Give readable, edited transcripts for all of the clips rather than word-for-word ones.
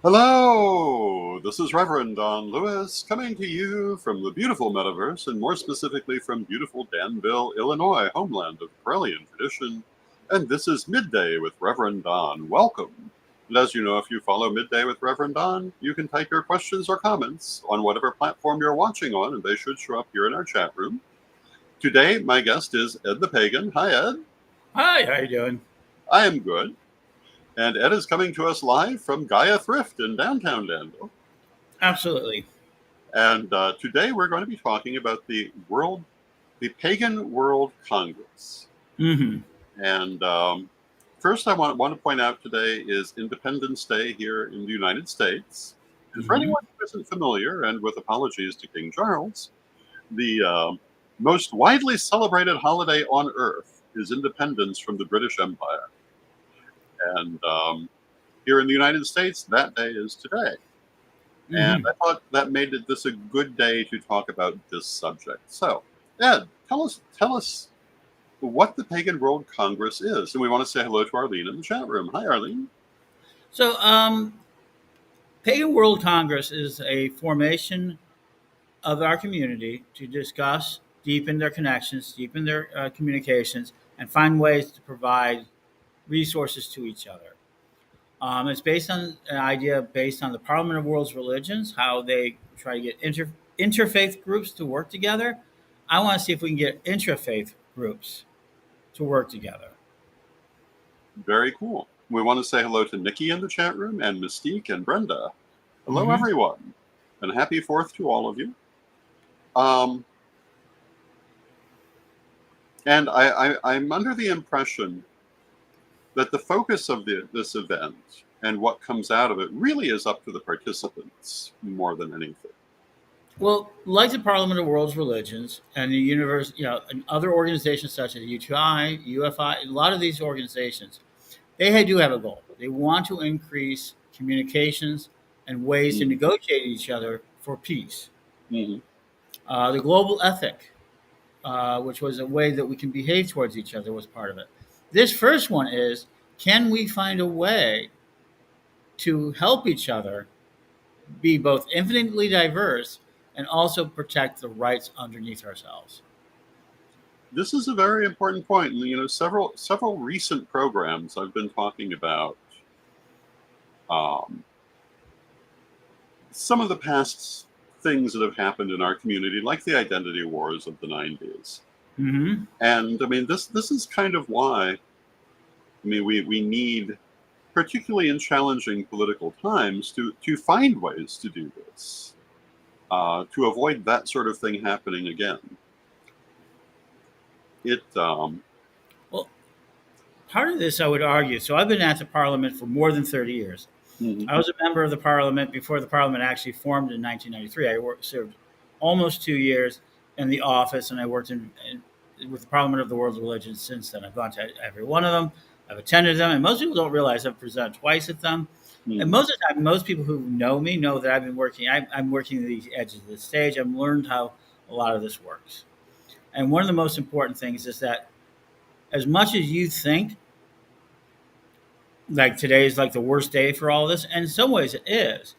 Hello, this is Reverend Don Lewis coming to you from the beautiful metaverse, and more specifically from beautiful Danville, Illinois, homeland of Corellian tradition. And this is Midday with Reverend Don. Welcome. And as you know, if you follow Midday with Reverend Don, you can type your questions or comments on whatever platform you're watching on, and they should show up here in our chat room. Today, my guest is Ed the Pagan. Hi, Ed. Hi, how you doing? I am good. And Ed is coming to us live from Gaia Thrift in downtown Danville. Absolutely. And today we're going to be talking about the Pagan World Congress. hmm And first, I want to point out today is Independence Day here in the United States. And for hmm anyone who isn't familiar, and with apologies to King Charles, the most widely celebrated holiday on Earth is independence from the British Empire. And here in the United States, that day is today. And hmm I thought that made this a good day to talk about this subject. So, Ed, tell us what the Pagan World Congress is. And we want to say hello to Arlene in the chat room. Hi, Arlene. So, Pagan World Congress is a formation of our community to discuss, deepen their connections, deepen their communications, and find ways to provide resources to each other. It's based on an idea based on the Parliament of World's Religions, how they try to get interfaith groups to work together. I want to see if we can get intrafaith groups to work together. Very cool. We want to say hello to Nikki in the chat room and Mystique and Brenda. Hello, hmm everyone. And happy 4th to all of you. Um, and I'm under the impression that the focus of this event and what comes out of it really is up to the participants more than anything. Well, like the Parliament of World's Religions and the universe, and other organizations such as UTI, UFI, a lot of these organizations, do have a goal. They want to increase communications and ways to Mm-hmm. negotiate each other for peace. Mm-hmm. The global ethic, which was a way that we can behave towards each other, was part of it. This first one is: can we find a way to help each other be both infinitely diverse and also protect the rights underneath ourselves? This is a very important point, and several recent programs I've been talking about um, some of the past things that have happened in our community, like the identity wars of the '90s. hmm And I mean, this is kind of why. I mean, we need, particularly in challenging political times, to find ways to do this, to avoid that sort of thing happening again. It Well, part of this, I would argue. So, I've been at the Parliament for more than 30 years. mhm, I was a member of the Parliament before the Parliament actually formed in 1993. Served almost 2 years in the office, and I worked with the Parliament of the World's Religions since then. I've gone to every one of them. I've attended them, and most people don't realize I've presented twice at them. And mhm. most of the time, most people who know me know that I've been working. I'm working the edges of the stage. I've learned how a lot of this works. And one of the most important things is that as much as you think like today is like the worst day for all this, and in some ways it is,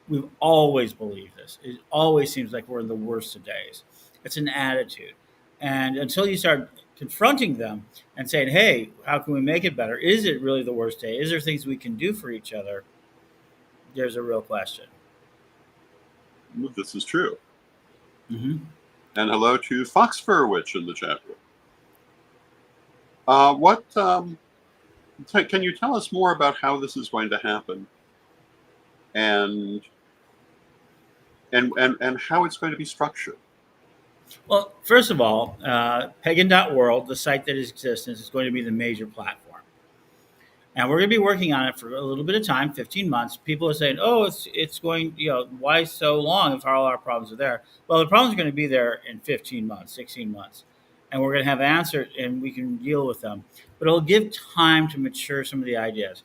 we've always believed this. It always seems like we're in the worst of days. It's an attitude. And until you start confronting them and saying, hey, how can we make it better? Is it really the worst day? Is there things we can do for each other? There's a real question. This is true. hmm And hello to Fox Fur Witch in the chat room. What can you tell us more about how this is going to happen, and and how it's going to be structured? Well, first of all, pagan.world, the site that is existence, is going to be the major platform. And we're going to be working on it for a little bit of time, 15 months. People are saying, oh, it's going, why so long if all our problems are there? Well, the problems are going to be there in 15 months, 16 months. And we're going to have answers and we can deal with them. But it'll give time to mature some of the ideas.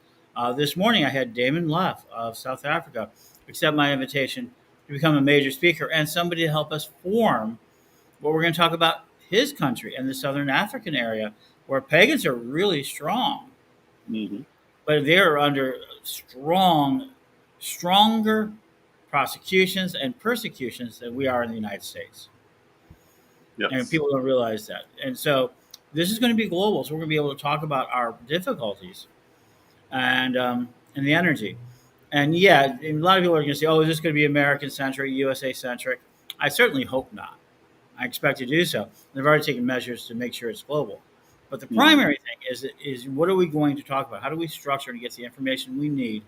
This morning, I had Damon Leff of South Africa accept my invitation to become a major speaker and somebody to help us form what we're going to talk about his country and the Southern African area where pagans are really strong, Mm-hmm. but they're under strong stronger prosecutions and persecutions than we are in the United States. And Yes. people don't realize that. And so this is going to be global. So we're going to be able to talk about our difficulties and the energy. And yeah, a lot of people are going to say, "Oh, is this going to be American centric, USA centric?" I certainly hope not. I expect to do so. They've already taken measures to make sure it's global. But the Hmm. primary thing is what are we going to talk about? How do we structure to get the information we need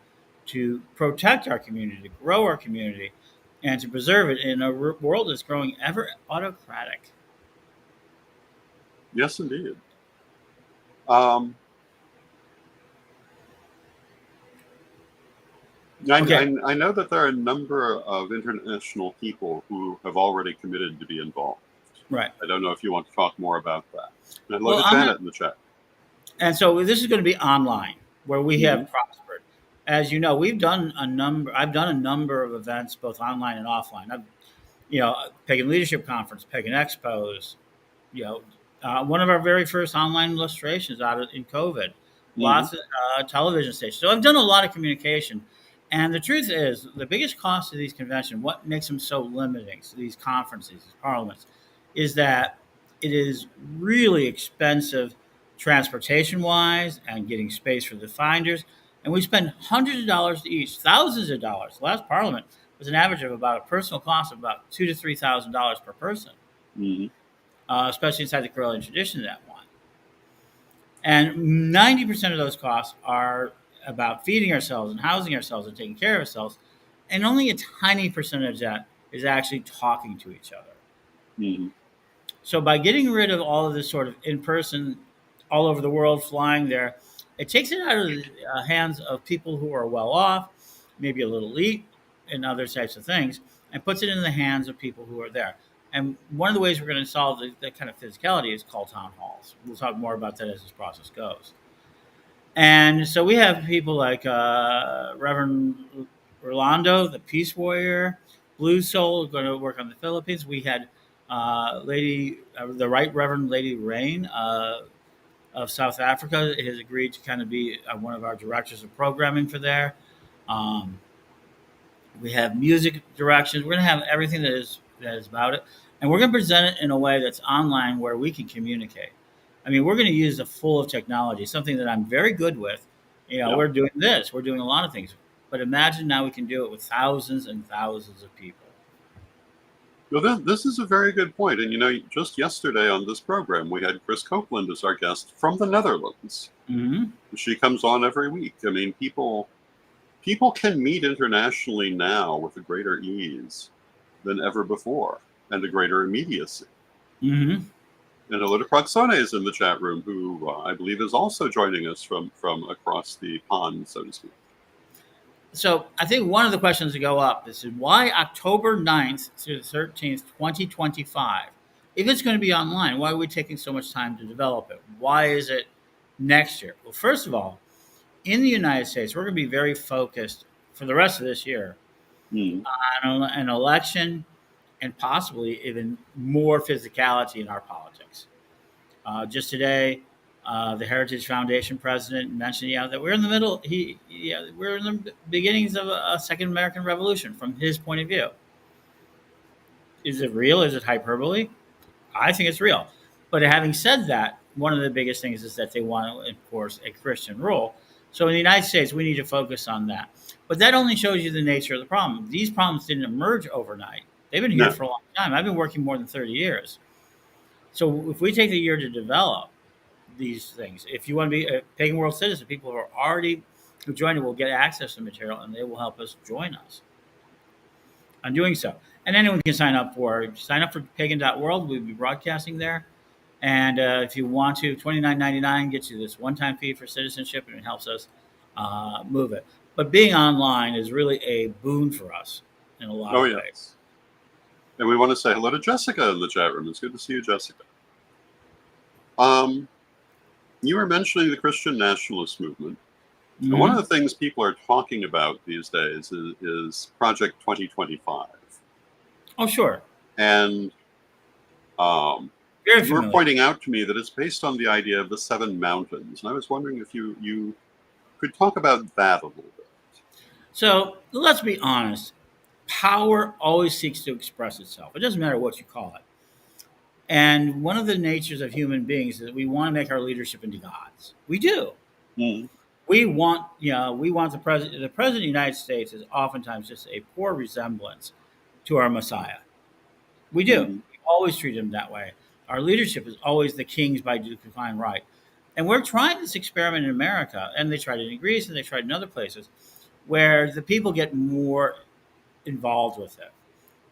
to protect our community, to grow our community, and to preserve it in a world that's growing ever autocratic? Yes, indeed. Um, Okay, I know that there are a number of international people who have already committed to be involved. right. I don't know if you want to talk more about that. And hello Well, to I'm gonna, Janet in the chat. and so this is going to be online where we Hmm. have prospered. As you know, we've done a number. I've done a number of events, both online and offline. Pagan Leadership Conference, Pagan Expos, you know, one of our very first online illustrations in COVID, Hmm. lots of television stations. So I've done a lot of communication. And the truth is, the biggest cost of these conventions, what makes them so limiting, so these conferences, these parliaments, is that it is really expensive transportation wise and getting space for the finders. And we spend hundreds of dollars each, thousands of dollars. The last parliament was an average of about a personal cost of about $2,000 to $3,000 per person, Hmm. especially inside the Correllian tradition that one. And 90% of those costs are about feeding ourselves and housing ourselves and taking care of ourselves. And only a tiny percentage of that is actually talking to each other. Hmm. So by getting rid of all of this sort of in person, all over the world, flying there, it takes it out of the hands of people who are well off, maybe a little elite, and other types of things, and puts it in the hands of people who are there. And one of the ways we're going to solve the kind of physicality is called town halls. We'll talk more about that as this process goes. And so we have people like Reverend Rolando, the Peace Warrior, Blue Soul, going to work on the Philippines. We had the Right Reverend Lady Rain of South Africa has agreed to kind of be one of our directors of programming for there. Um, we have music directions. We're going to have everything that is about it, and we're going to present it in a way that's online where we can communicate. I mean, we're going to use the full of technology, something that I'm very good with. Yeah. We're doing this. We're doing a lot of things, but imagine now we can do it with thousands and thousands of people. Well, this is a very good point. And, just yesterday on this program, we had Chris Copeland as our guest from the Netherlands. Hmm. She comes on every week. I mean, people can meet internationally now with a greater ease than ever before and a greater immediacy. Hmm. And hello to Proxone is in the chat room, who I believe is also joining us from across the pond, so to speak. So I think one of the questions that go up is why October 9th through the 13th, 2025? If it's going to be online, why are we taking so much time to develop it? Why is it next year? Well, first of all, in the United States, we're going to be very focused for the rest of this year Mm. on an election and possibly even more physicality in our politics. Just today, the Heritage Foundation president mentioned, that we're in the middle. We're in the beginnings of a second American Revolution from his point of view. Is it real? Is it hyperbole? I think it's real. But having said that, one of the biggest things is that they want to enforce a Christian rule. So in the United States, we need to focus on that. But that only shows you the nature of the problem. These problems didn't emerge overnight. They've been here No. for a long time. I've been working more than 30 years. So if we take a year to develop these things, if you want to be a Pagan World citizen, people who join it will get access to material and they will help us join us on doing so. And anyone can sign up for pagan.world. We'll be broadcasting there. And if you want to, $29.99 gets you this one-time fee for citizenship, and it helps us move it. But being online is really a boon for us in a lot Oh, of ways. yes. And we want to say hello to Jessica in the chat room. It's good to see you, Jessica. You were mentioning the Christian nationalist movement. And one of the Mm-hmm. things people are talking about these days is Project 2025. Oh, sure. And Very you were familiar. pointing out to me that it's based on the idea of the seven mountains. And I was wondering if you could talk about that a little bit. So let's be honest. Power always seeks to express itself. It doesn't matter what you call it. And one of the natures of human beings is that we want to make our leadership into gods. We do. Mm-hmm. We want the president. The president of the United States is oftentimes just a poor resemblance to our Messiah. We do. Mm-hmm. We always treat him that way. Our leadership is always the kings by divine right. And we're trying this experiment in America, and they tried it in Greece and they tried it in other places, where the people get more involved with it.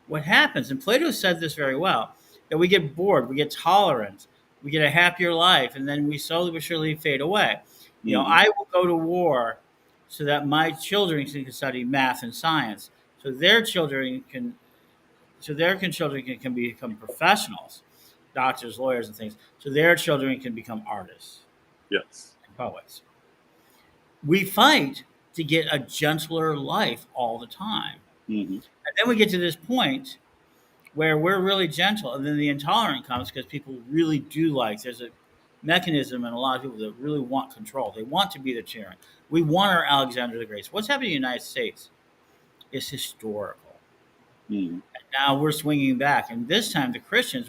What happens, and Plato said this very well, that we get bored, we get tolerant, we get a happier life, and then we slowly but surely fade away. Mm-hmm. I will go to war so that my children can study math and science, so their children can, can become professionals, doctors, lawyers, and things, so their children can become artists Yes. and poets. We fight to get a gentler life all the time. Mm-hmm. And then we get to this point where we're really gentle, and then the intolerant comes because people really do there's a mechanism in a lot of people that really want control. They want to be the tyrant. We want our Alexander the Great. What's happening in the United States is historical. Mm-hmm. And now we're swinging back. And this time the Christian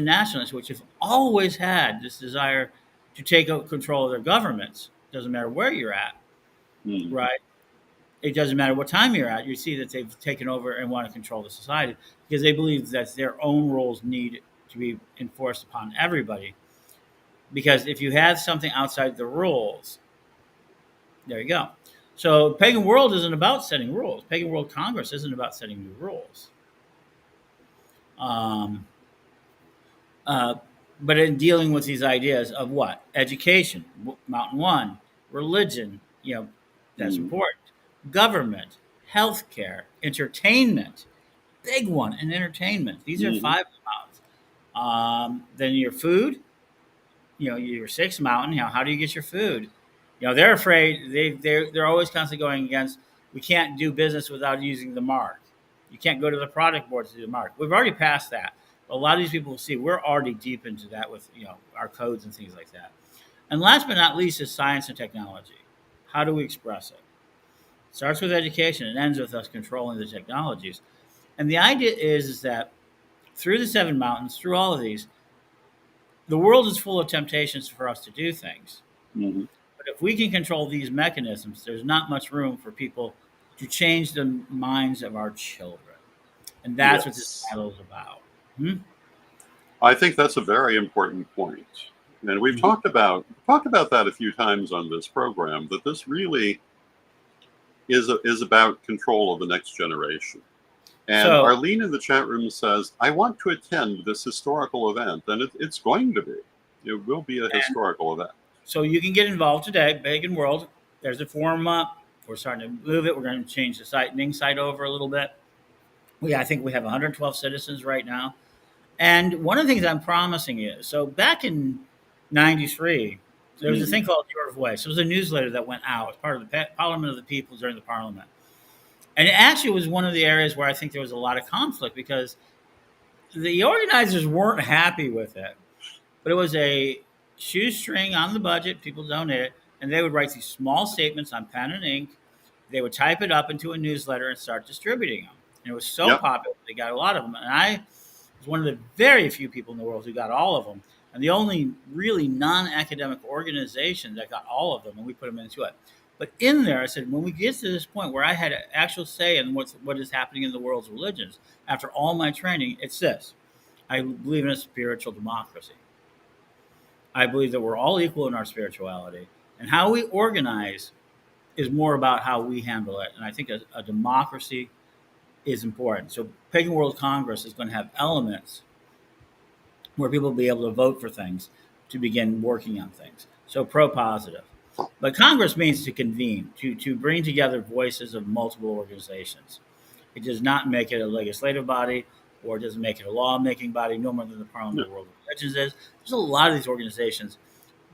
nationalists, which have always had this desire to take control of their governments, doesn't matter where you're at, Mm-hmm. right? It doesn't matter what time you're at. You see that they've taken over and want to control the society because they believe that their own rules need to be enforced upon everybody. Because if you have something outside the rules, there you go. So Pagan World isn't about setting rules. Pagan World Congress isn't about setting new rules. Um, uh, but in dealing with these ideas of what? Education, Mountain One, religion, that's Mm-hmm. important. Government, healthcare, entertainment, big one in entertainment. These are Mm-hmm. five mountains. Then your food, your sixth mountain. How do you get your food? They're afraid. They're always constantly going against. We can't do business without using the mark. You can't go to the product board to do the mark. We've already passed that. A lot of these people will see we're already deep into that with our codes and things like that. And last but not least is science and technology. How do we express it? Starts with education and ends with us controlling the technologies. And the idea is that through the seven mountains, through all of these, the world is full of temptations for us to do things. Mm-hmm. But if we can control these mechanisms, there's not much room for people to change the minds of our children. And that's what this Yes. battle is about. Hmm? I think that's a very important point. And we've Mhm. talked about that a few times on this program, that this really is about control of the next generation. And So, Arlene in the chat room says, I want to attend this historical event, and it's going to be. It will be a historical event. so you can get involved today, Pagan World. There's a forum up. We're starting to move it. We're going to change the site over a little bit. I think we have 112 citizens right now. And one of the things I'm promising you, so back in '93, there was a Mhm. thing called Your Voice. It was a newsletter that went out as part of the Parliament of the People during the Parliament. And it actually was one of the areas where I think there was a lot of conflict because the organizers weren't happy with it. But it was a shoestring on the budget, people donated, and they would write these small statements on pen and ink. They would type it up into a newsletter and start distributing them. And it was so Yep. popular, they got a lot of them. And I was one of the very few people in the world who got all of them. And the only really non-academic organization that got all of them, and we put them into it. But in there, I said, when we get to this point where I had an actual say in what is happening in the world's religions, after all my training, it's this. I believe in a spiritual democracy. I believe that we're all equal in our spirituality. And how we organize is more about how we handle it. And I think a democracy is important. So Pagan World Congress is going to have elements where people will be able to vote for things to begin working on things. So pro-positive. But Congress means to convene, to bring together voices of multiple organizations. It does not make it a legislative body or it doesn't make it a lawmaking body, no more than the Parliament of the World Religions is. There's a lot of these organizations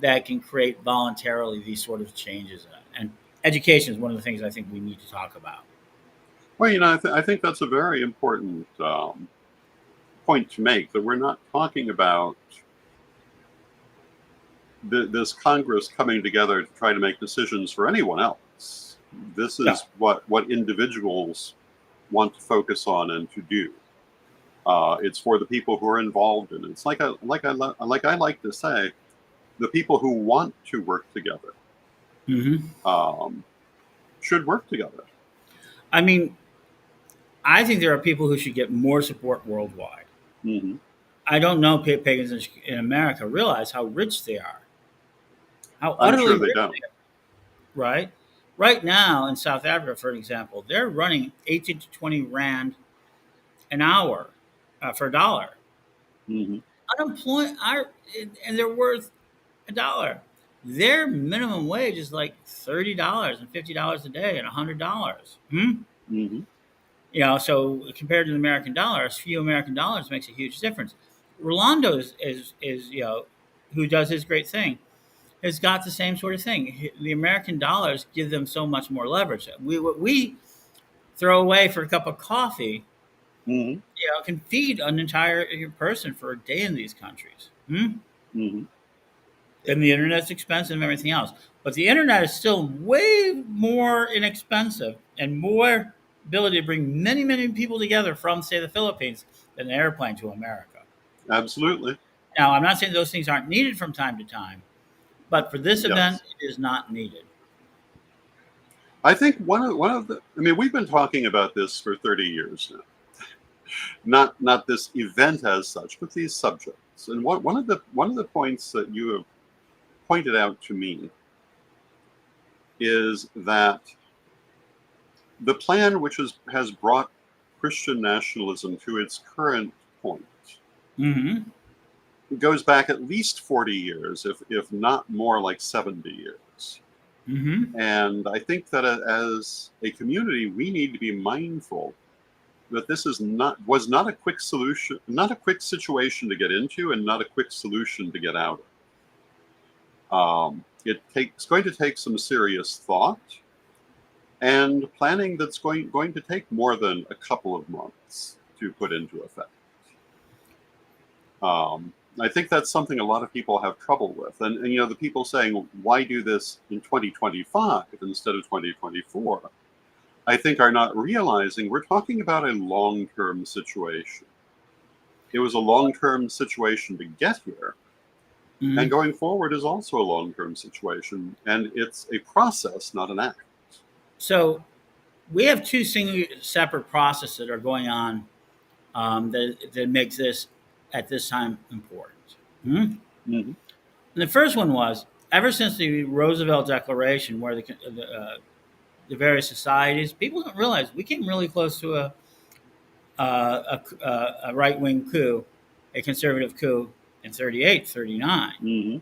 that can create voluntarily these sort of changes. And education is one of the things I think we need to talk about. Well, I think that's a very important point to make, that we're not talking about this Congress coming together to try to make decisions for anyone else. This Yeah. is what individuals want to focus on and to do. It's for the people who are involved in it. It's like I like to say, the people who want to work together Hmm. um, should work together. I mean, I think there are people who should get more support worldwide. Hmm. I don't know pagans in America realize how rich they are, how I'm utterly sure they rich don't. they are, right? Right now in South Africa, for example, they're running 18 to 20 rand an hour for a dollar. Hmm. Unemployment, and they're worth a dollar. Their minimum wage is like $30 and $50 a day and $100. Hmm. So compared to the American dollar, a few American dollars makes a huge difference. Rolando is who does his great thing, has got the same sort of thing. The American dollars give them so much more leverage. What we throw away for a cup of coffee, Hmm. can feed an entire person for a day in these countries. Hmm. And the internet's expensive and everything else. But the internet is still way more inexpensive and more ability to bring many, many people together from, say, the Philippines than an airplane to America. Absolutely. Now, I'm not saying those things aren't needed from time to time, but for this event, Yes. it is not needed. I think one of the. I mean, we've been talking about this for 30 years now. Not this event as such, but these subjects. And one of the points that you have pointed out to me is that the plan which has brought Christian nationalism to its current point Mm-hmm. goes back at least 40 years, if not more, like 70 years. Mm-hmm. And I think that as a community, we need to be mindful that this was not a quick solution, not a quick situation to get into, and not a quick solution to get out of. It's going to take some serious thought and planning that's going to take more than a couple of months to put into effect. I think that's something a lot of people have trouble with. And the people saying, why do this in 2025 instead of 2024, I think are not realizing we're talking about a long-term situation. It was a long-term situation to get here. And Mm-hmm. going forward is also a long-term situation. And it's a process, not an act. So we have two separate processes that are going on that makes this at this time important. Hmm. Mm-hmm. And the first one was ever since the Roosevelt Declaration, where the various societies, people don't realize we came really close to a right wing coup, a conservative coup in 38, 39. Mm-hmm.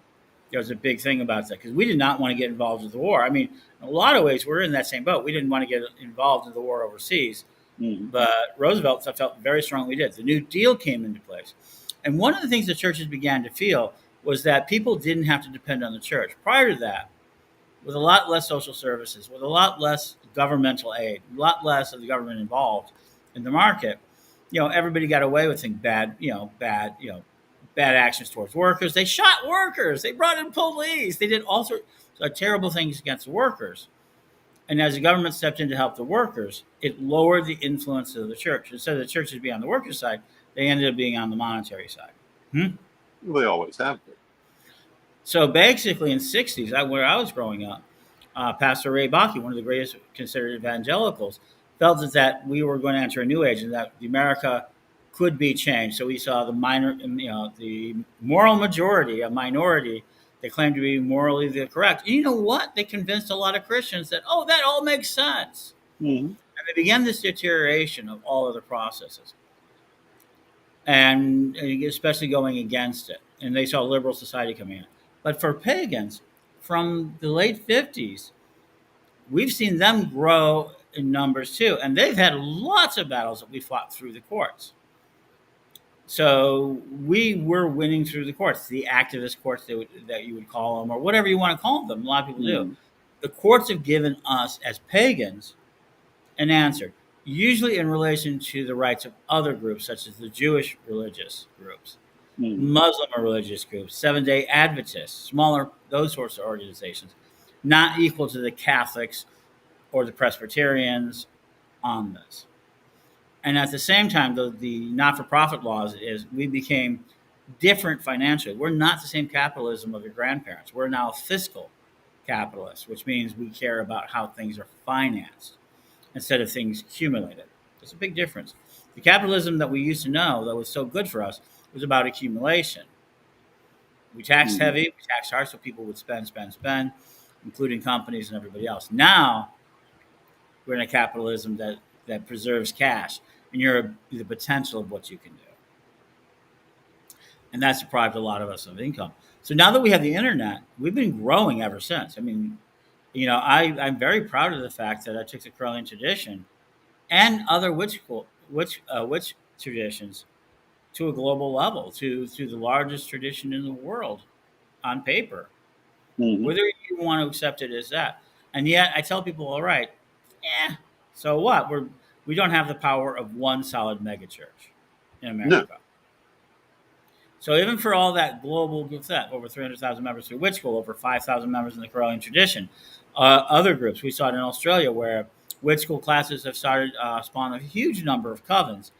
There was a big thing about that because we did not want to get involved with the war. I mean, in a lot of ways, we're in that same boat. We didn't want to get involved in the war overseas, Mm-hmm. but Roosevelt felt very strongly we did. The New Deal came into place. And one of the things the churches began to feel was that people didn't have to depend on the church. Prior to that, with a lot less social services, with a lot less governmental aid, a lot less of the government involved in the market, everybody got away with things bad actions towards workers. They shot workers. They brought in police. They did all sorts of terrible things against the workers. And as the government stepped in to help the workers, it lowered the influence of the church. Instead of the churches being on the workers' side, they ended up being on the monetary side. They always have been. So basically, in the '60s, where I was growing up, Pastor Ray Bakke, one of the greatest considered evangelicals, felt that we were going to enter a new age and that America could be changed. So we saw the moral majority, a minority that claimed to be morally the correct. And you know what? They convinced a lot of Christians that, oh, that all makes sense. Mm-hmm. And they began this deterioration of all other processes, and especially going against it. And they saw liberal society coming in. But for pagans, from the late '50s, we've seen them grow in numbers too, and they've had lots of battles that we fought through the courts. So we were winning through the courts, the activist courts that you would call them, or whatever you want to call them. A lot of people do. Mm-hmm. The courts have given us, as pagans, an answer, usually in relation to the rights of other groups, such as the Jewish religious groups, Mm-hmm. Muslim religious groups, Seventh-day Adventists, smaller, those sorts of organizations, not equal to the Catholics or the Presbyterians on this. And at the same time, the not-for-profit laws is we became different financially. We're not the same capitalism of your grandparents. We're now fiscal capitalists, which means we care about how things are financed instead of things accumulated. There's a big difference. The capitalism that we used to know that was so good for us was about accumulation. We taxed Mm-hmm. heavy, we taxed hard, so people would spend, including companies and everybody else. Now we're in a capitalism that preserves cash and the potential of what you can do. And that's deprived a lot of us of income. So now that we have the internet, we've been growing ever since. I mean, I'm very proud of the fact that I took the Correllian tradition and other witch traditions to a global level, to the largest tradition in the world on paper. Mm-hmm. Whether you want to accept it as that, and yet I tell people, all right, so what? We don't have the power of one solid megachurch in No. America. So even for all that global group, that over 300,000 members through Witch School, over 5,000 members in the Correllian tradition, other groups we saw it in Australia where Witch School classes have started spawn a huge number of covens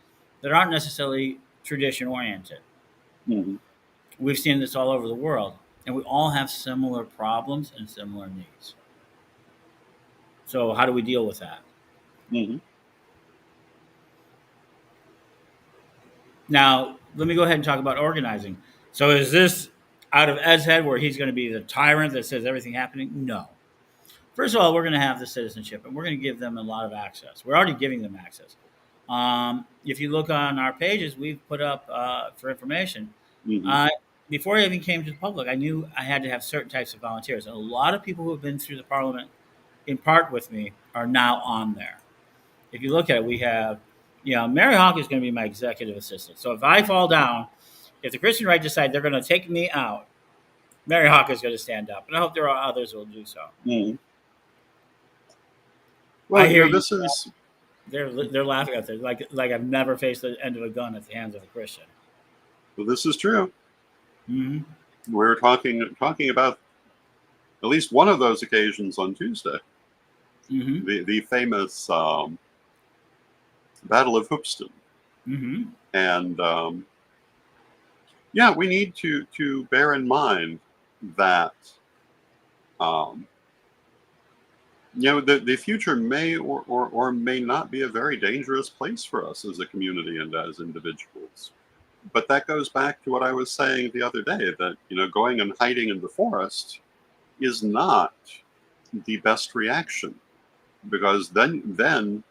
that aren't necessarily tradition oriented. Mm-hmm. We've seen this all over the world, and we all have similar problems and similar needs. So how do we deal with that? Mm-hmm. Now, let me go ahead and talk about organizing. So is this out of Ed's head where he's going to be the tyrant that says everything happening? No. First of all, we're going to have the citizenship, and we're going to give them a lot of access. We're already giving them access. If you look on our pages, we've put up for information. Mm-hmm. Before I even came to the public, I knew I had to have certain types of volunteers. And a lot of people who have been through the parliament in part with me are now on there. If you look at it, we have, Mary Hawk is going to be my executive assistant. So if I fall down, if the Christian right decide they're going to take me out, Mary Hawk is going to stand up. And I hope there are others who will do so. Mm-hmm. Well, I hear this is... They're laughing at this like I've never faced the end of a gun at the hands of a Christian. Well, this is true. Mm-hmm. We're talking about at least one of those occasions on Tuesday. Mm-hmm. The famous Battle of Hoopston. Mm-hmm. And we need to bear in mind that the future may or may not be a very dangerous place for us as a community and as individuals. But that goes back to what I was saying the other day, that going and hiding in the forest is not the best reaction, because then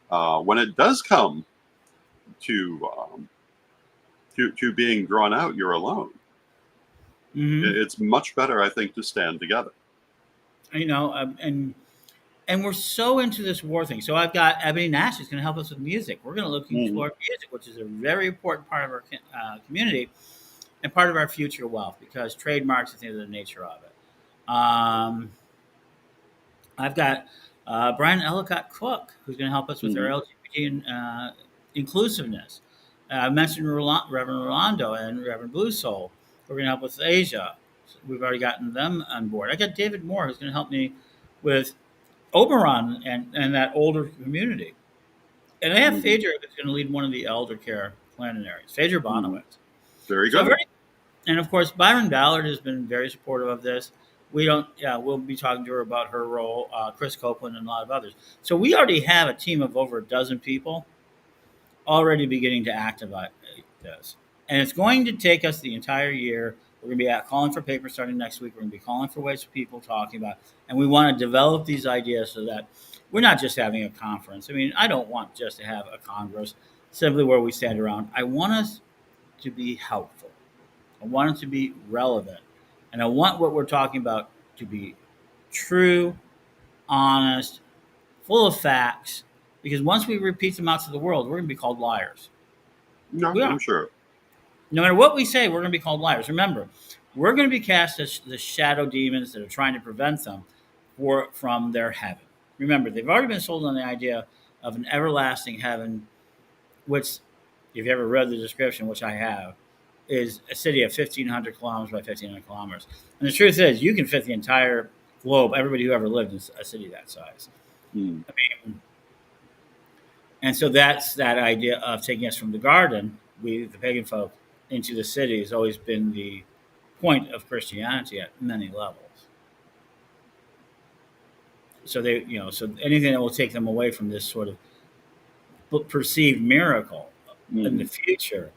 when it does come to being drawn out, you're alone. Mm-hmm. It's much better, I think, to stand together. And we're so into this war thing. So I've got Ebony Nash who's going to help us with music. We're going to look into our music, which is a very important part of our community and part of our future wealth, because trademarks is the nature of it. I've got Brian Ellicott Cook, who's going to help us with our LGBT inclusiveness. I mentioned Reverend Rolando and Reverend Blue Soul. We're going to help with Asia. We've already gotten them on board. I got David Moore, who's going to help me with Oberon and that older community. And I have Phaedra, who's going to lead one of the elder care plenaries. Phaedra Bonowitz. Very good. And of course, Byron Ballard has been very supportive of this. We'll be talking to her about her role, Chris Copeland and a lot of others. So we already have a team of over a dozen people already beginning to activate this. And it's going to take us the entire year. We're going to be calling for papers starting next week. We're going to be calling for ways of people talking about it. And we want to develop these ideas so that we're not just having a conference. I mean, I don't want just to have a Congress simply where we stand around. I want us to be helpful. I want it to be relevant. And I want what we're talking about to be true, honest, full of facts. Because once we repeat them out to the world, we're going to be called liars. No, I'm sure. No matter what we say, we're going to be called liars. Remember, we're going to be cast as the shadow demons that are trying to prevent them from their heaven. Remember, they've already been sold on the idea of an everlasting heaven, which, if you ever read the description, which I have, is a city of 1,500 kilometers by 1,500 kilometers. And the truth is, you can fit the entire globe, everybody who ever lived in a city that size. Mm. And so that's that idea of taking us from the garden, we, the pagan folk, into the city has always been the point of Christianity at many levels. So they, so anything that will take them away from this sort of perceived miracle in the Mm. future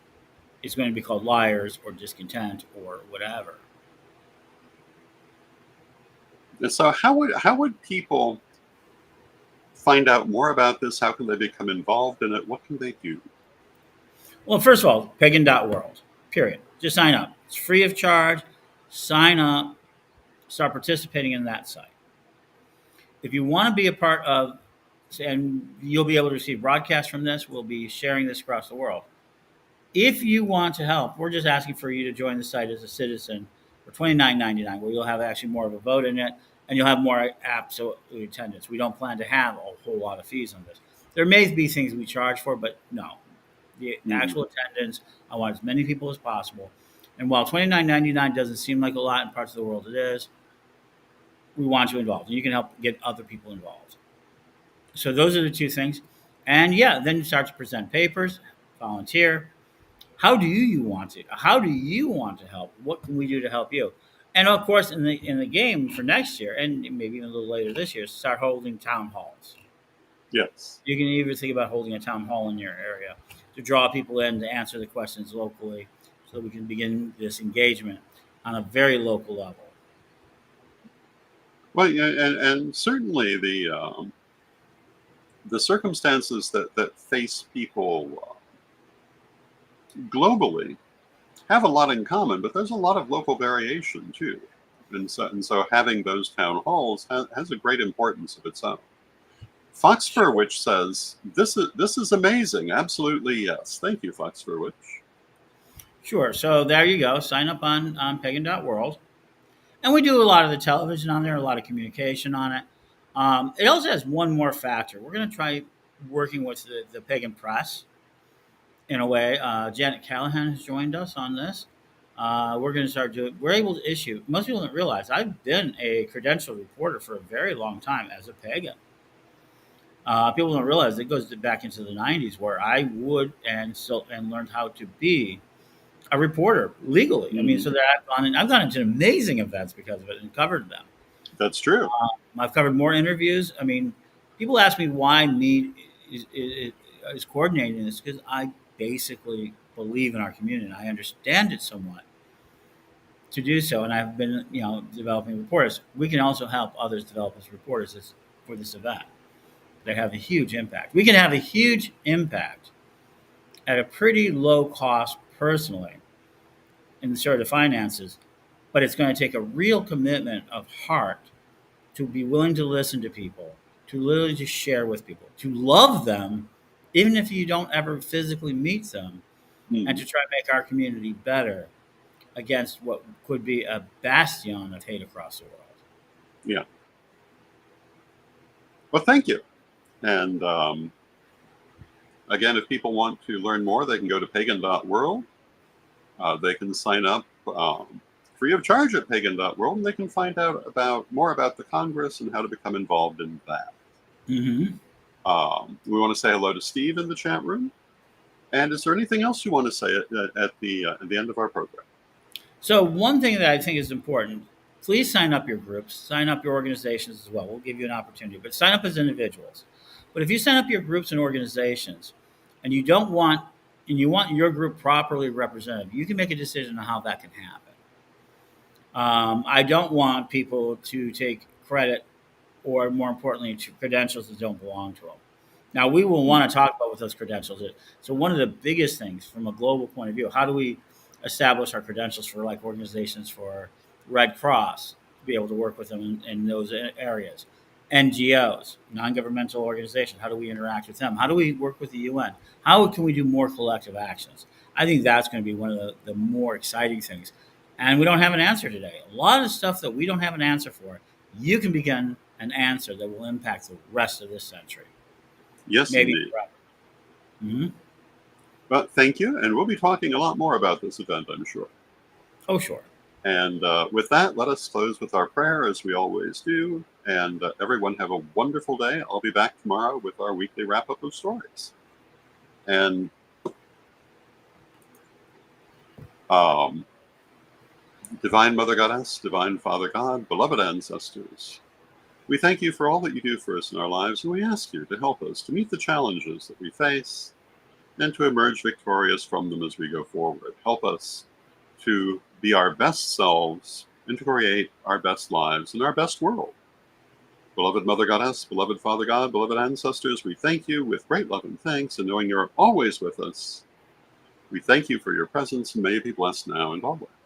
is going to be called liars or discontent or whatever. And so how would people find out more about this? How can they become involved in it? What can they do? Well, first of all, pagan.world, period. Just sign up. It's free of charge. Sign up, start participating in that site. If you want to be a part of, and you'll be able to receive broadcasts from this, we'll be sharing this across the world. If you want to help, we're just asking for you to join the site as a citizen for $29.99, where you'll have actually more of a vote in it, and you'll have more absolute attendance. We don't plan to have a whole lot of fees on this. There may be things we charge for, but no. The actual attendance, I want as many people as possible. And while $29.99 doesn't seem like a lot in parts of the world, it is. We want you involved, and you can help get other people involved. So those are the two things. And yeah, then you start to present papers, volunteer. How do you want to? How do you want to help? What can we do to help you? And of course, in the game for next year, and maybe even a little later this year, start holding town halls. Yes. You can even think about holding a town hall in your area to draw people in to answer the questions locally, so that we can begin this engagement on a very local level. Well, yeah, and certainly the circumstances that face people globally have a lot in common, but there's a lot of local variation too. And so having those town halls has a great importance of its own. Fox Fur Witch says, this is amazing. Absolutely, yes. Thank you, Fox Fur Witch. Sure. So there you go. Sign up on pagan.world. And we do a lot of the television on there, a lot of communication on it. It also has one more factor. We're going to try working with the Pagan Press in a way. Janet Callahan has joined us on this. We're going to start doing, we're able to issue, most people don't realize, I've been a credentialed reporter for a very long time as a pagan. People don't realize it goes back into the 90s where I would and learned how to be a reporter legally. I mean, so that I've gone into amazing events because of it and covered them. That's true. I've covered more interviews. I mean, people ask me why me is coordinating this, because I basically believe in our community and I understand it somewhat to do so. And I've been, developing reporters. We can also help others develop as reporters for this event. They have a huge impact. We can have a huge impact at a pretty low cost personally in sort of finances, but it's going to take a real commitment of heart to be willing to listen to people, to literally just share with people, to love them, even if you don't ever physically meet them, and to try to make our community better against what could be a bastion of hate across the world. Yeah. Well, thank you. And again, if people want to learn more, they can go to pagan.world. They can sign up free of charge at pagan.world, and they can find out more about the Congress and how to become involved in that. Mm-hmm. We want to say hello to Steve in the chat room. And is there anything else you want to say at the end of our program? So one thing that I think is important, please sign up your groups, sign up your organizations as well. We'll give you an opportunity, but sign up as individuals. But if you sign up your groups and organizations and you want your group properly represented, you can make a decision on how that can happen. I don't want people to take credit or, more importantly, to credentials that don't belong to them. Now, we will want to talk about what those credentials is. So one of the biggest things from a global point of view, how do we establish our credentials for like organizations for Red Cross, to be able to work with them in those areas? NGOs, non-governmental organizations, how do we interact with them? How do we work with the UN? How can we do more collective actions? I think that's going to be one of the more exciting things. And we don't have an answer today. A lot of stuff that we don't have an answer for, you can begin an answer that will impact the rest of this century. Yes, maybe indeed. forever. Mm-hmm. Well, thank you. And we'll be talking a lot more about this event, I'm sure. Oh, sure. And with that, let us close with our prayer, as we always do. And everyone have a wonderful day. I'll be back tomorrow with our weekly wrap-up of stories. And Divine Mother Goddess, Divine Father God, beloved ancestors, we thank you for all that you do for us in our lives, and we ask you to help us to meet the challenges that we face and to emerge victorious from them as we go forward. Help us to be our best selves and to create our best lives and our best world. Beloved Mother Goddess, beloved Father God, beloved ancestors, we thank you with great love and thanks, and knowing you're always with us, we thank you for your presence, and may you be blessed now and always.